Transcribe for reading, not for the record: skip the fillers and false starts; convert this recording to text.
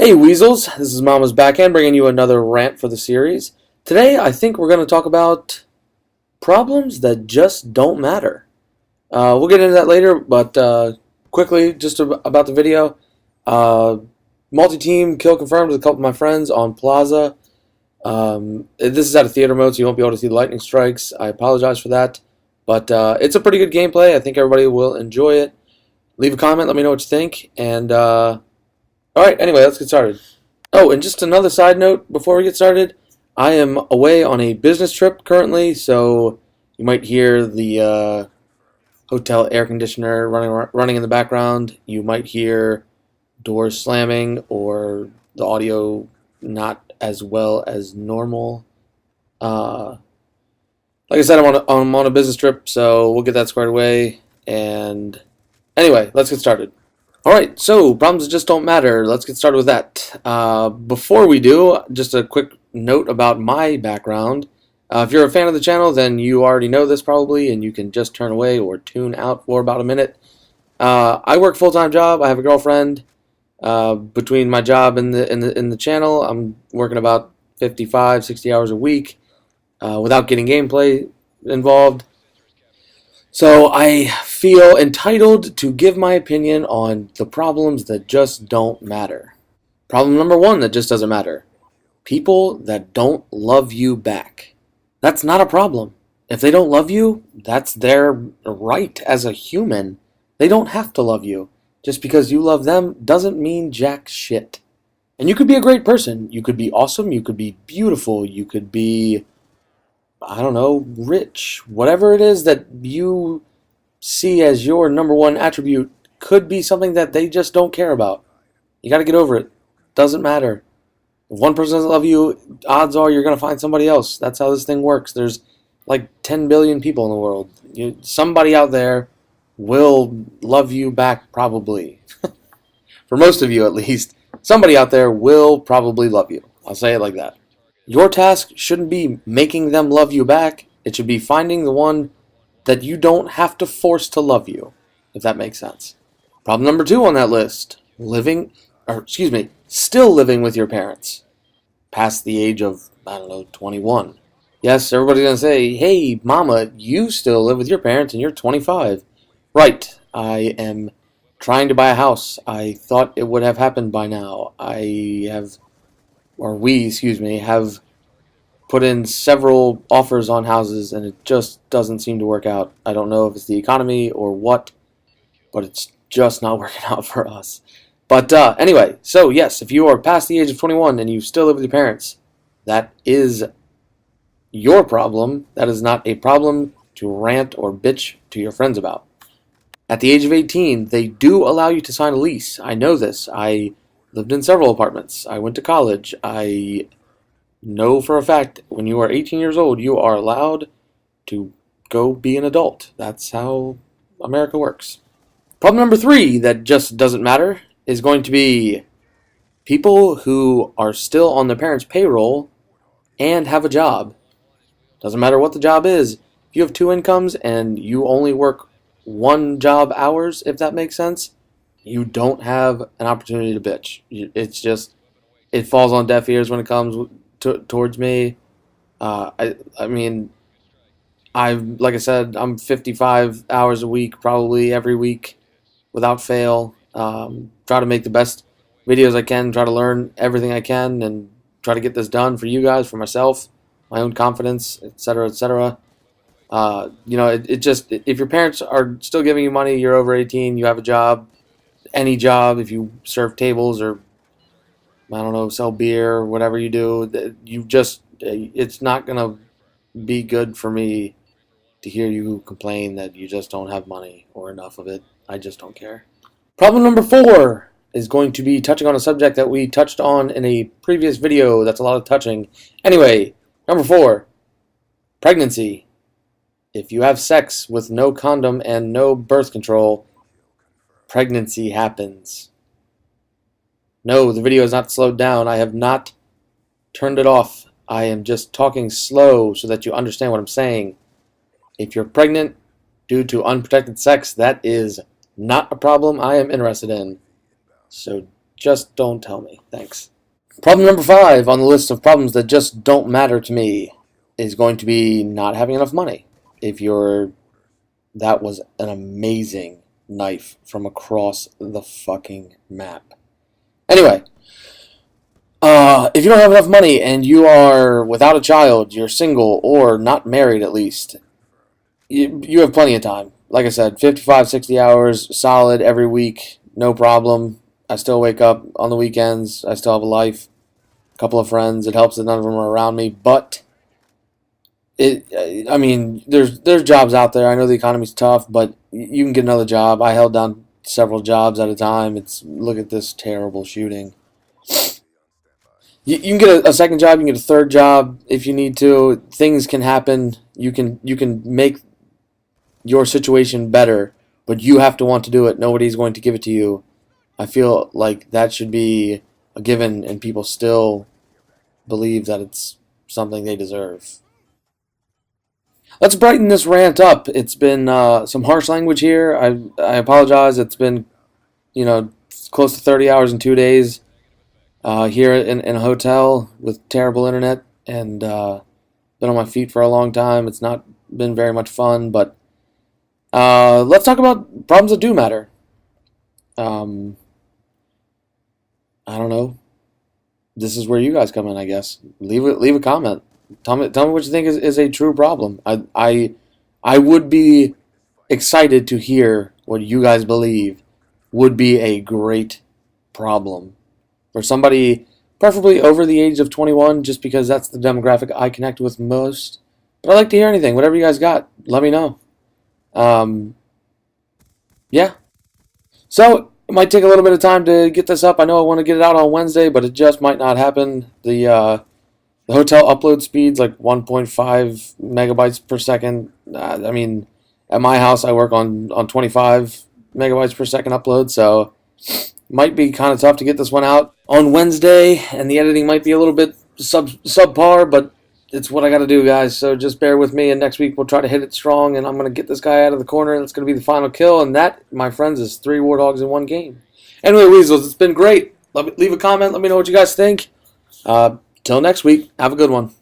Hey Weasels, this is Mama's Backhand bringing you another rant for the series. Today I think we're going to talk about problems that just don't matter. We'll get into that later, but quickly, just about the video. Multi-team kill confirmed with a couple of my friends on Plaza. This is out of theater mode, so you won't be able to see the lightning strikes. I apologize for that, but it's a pretty good gameplay. I think everybody will enjoy it. Leave a comment, let me know what you think, and alright, anyway, let's get started. Oh, and just another side note before we get started. I am away on a business trip currently, so you might hear the hotel air conditioner running in the background. You might hear doors slamming or the audio not as well as normal. Like I said, I'm on a business trip, so we'll get that squared away. And anyway, let's get started. Alright, so problems just don't matter. Let's get started with that. Before we do, just a quick note about my background. If you're a fan of the channel, then you already know this probably, and you can just turn away or tune out for about a minute. I work a full-time job. I have a girlfriend. Between my job and the channel, I'm working about 55, 60 hours a week without getting gameplay involved. So I feel entitled to give my opinion on the problems that just don't matter. Problem number one that just doesn't matter. People that don't love you back. That's not a problem. If they don't love you, that's their right as a human. They don't have to love you. Just because you love them doesn't mean jack shit. And you could be a great person. You could be awesome. You could be beautiful. You could be, I don't know, rich. Whatever it is that you see as your number one attribute could be something that they just don't care about. You got to get over it. Doesn't matter. If one person doesn't love you, odds are you're going to find somebody else. That's how this thing works. There's like 10 billion people in the world. Somebody out there will love you back probably. For most of you at least, somebody out there will probably love you. I'll say it like that. Your task shouldn't be making them love you back. It should be finding the one that you don't have to force to love you, if that makes sense. Problem number two on that list, still living with your parents past the age of, 21. Yes, everybody's going to say, hey, mama, you still live with your parents and you're 25. Right, I am trying to buy a house. I thought it would have happened by now. We, have put in several offers on houses and it just doesn't seem to work out. I don't know if it's the economy or what, but it's just not working out for us. But anyway, so yes, if you are past the age of 21 and you still live with your parents, that is your problem. That is not a problem to rant or bitch to your friends about. At the age of 18, they do allow you to sign a lease. I know this. I lived in several apartments. I went to college. I know for a fact when you are 18 years old, you are allowed to go be an adult. That's how America works. Problem number three that just doesn't matter is going to be people who are still on their parents' payroll and have a job. Doesn't matter what the job is. If you have two incomes and you only work one job hours, if that makes sense, you don't have an opportunity to bitch. It's just, it falls on deaf ears when it comes towards me. I mean, like I said, I'm 55 hours a week, probably every week, without fail. Try to make the best videos I can, try to learn everything I can, and try to get this done for you guys, for myself, my own confidence, etc., etc. It just, if your parents are still giving you money, you're over 18, you have a job, any job, if you serve tables or, I don't know, sell beer or whatever you do, it's not going to be good for me to hear you complain that you just don't have money or enough of it. I just don't care. Problem number four is going to be touching on a subject that we touched on in a previous video. That's a lot of touching. Anyway, number four, pregnancy. If you have sex with no condom and no birth control, pregnancy happens. No, the video is not slowed down. I have not turned it off. I am just talking slow so that you understand what I'm saying. If you're pregnant due to unprotected sex, that is not a problem I am interested in. So Just don't tell me. Thanks. Problem number 5 on the list of problems that just don't matter to me is going to be not having enough money. If you're... That was an amazing knife from across the fucking map. Anyway, if you don't have enough money and you are without a child, you're single, or not married at least, you have plenty of time. Like I said, 55, 60 hours solid every week, no problem. I still wake up on the weekends. I still have a life, a couple of friends. It helps that none of them are around me, but I mean, there's jobs out there. I know the economy's tough, but you can get another job. I held down several jobs at a time. Look at this terrible shooting. You can get a second job. You can get a third job if you need to. Things can happen. You can make your situation better, but you have to want to do it. Nobody's going to give it to you. I feel like that should be a given, and people still believe that it's something they deserve. Let's brighten this rant up. It's been some harsh language here. I apologize. It's been, close to 30 hours in 2 days here in a hotel with terrible internet, and been on my feet for a long time. It's not been very much fun, but let's talk about problems that do matter. Um, I don't know. This is where you guys come in, I guess. Leave a comment. Tell me what you think is a true problem. I would be excited to hear what you guys believe would be a great problem for somebody, preferably over the age of 21, just because that's the demographic I connect with most. But I'd like to hear anything. Whatever you guys got, let me know. Yeah. So it might take a little bit of time to get this up. I know I want to get it out on Wednesday, but it just might not happen. The hotel upload speed's like 1.5 megabytes per second. I mean, at my house, I work on 25 megabytes per second upload, so might be kind of tough to get this one out on Wednesday, and the editing might be a little bit subpar, but it's what I got to do, guys. So just bear with me, and next week we'll try to hit it strong, and I'm going to get this guy out of the corner, and it's going to be the final kill, and that, my friends, is 3 Warthogs in one game. Anyway, Weasels, it's been great. Leave a comment. Let me know what you guys think. Till next week, have a good one.